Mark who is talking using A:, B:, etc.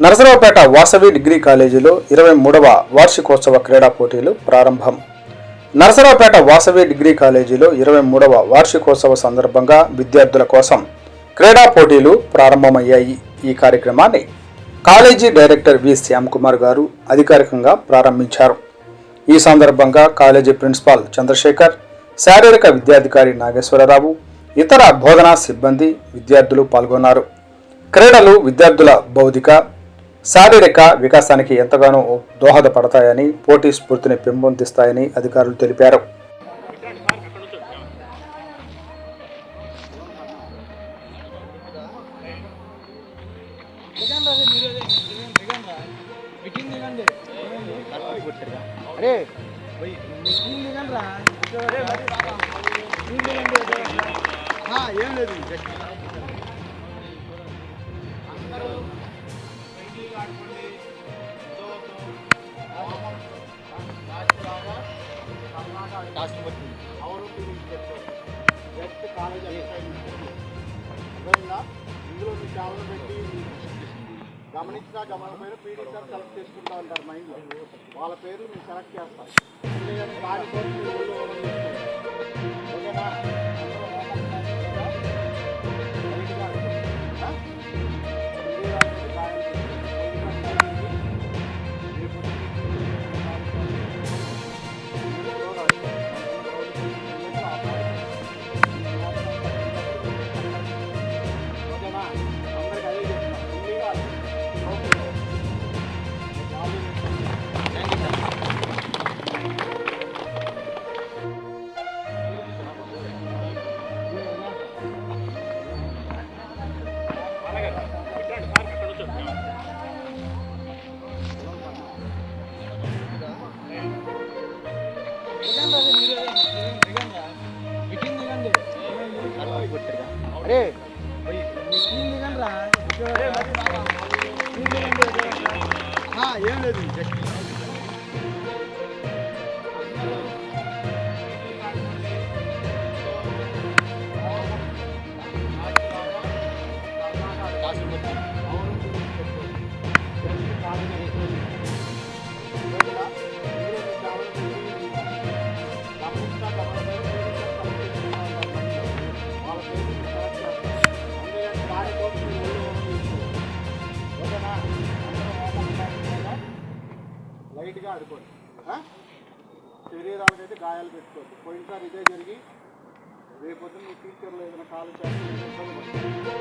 A: Narasaraopet Vasavi degree కాలేజీలో 23వ వార్షికోత్సవ క్రీడా పోటీలు ప్రారంభం. నరసరావుపేట వాసవి డిగ్రీ కాలేజీలో 23వ వార్షికోత్సవ సందర్భంగా విద్యార్థుల కోసం క్రీడా పోటీలు ప్రారంభమయ్యాయి. ఈ కార్యక్రమాన్ని కాలేజీ డైరెక్టర్ వి శ్యామ్ కుమార్ గారు అధికారికంగా ప్రారంభించారు. ఈ సందర్భంగా కాలేజీ ప్రిన్సిపాల్ చంద్రశేఖర్, శారీరక విద్యాధికారి నాగేశ్వరరావు, ఇతర బోధనా సిబ్బంది, విద్యార్థులు పాల్గొన్నారు. క్రీడలు విద్యార్థుల బౌద్ధిక, శారీరక వికాసానికి ఎంతగానో దోహదపడతాయని, పోటీ స్ఫూర్తిని పెంపొందిస్తాయని అధికారులు తెలిపారు.
B: ఇందులో మీ చాలా పెట్టి గమనించినా గమనమైన పీడీ సార్ సెలెక్ట్ చేసుకుంటా ఉంటారు మైండ్లో. వాళ్ళ పేర్లు మీరు సెలెక్ట్ చేస్తారు. దాని కోసం ఓకేనా? అరే ఏం లేదు. లైట్గా ఆడుకోండి. శరీరాలకైతే గాయాలు పెట్టుకోవద్దు. పోయినసారి ఇదే జరిగి రేపొద్దున మీ టీచర్లు ఏదైనా కాలు చేస్తే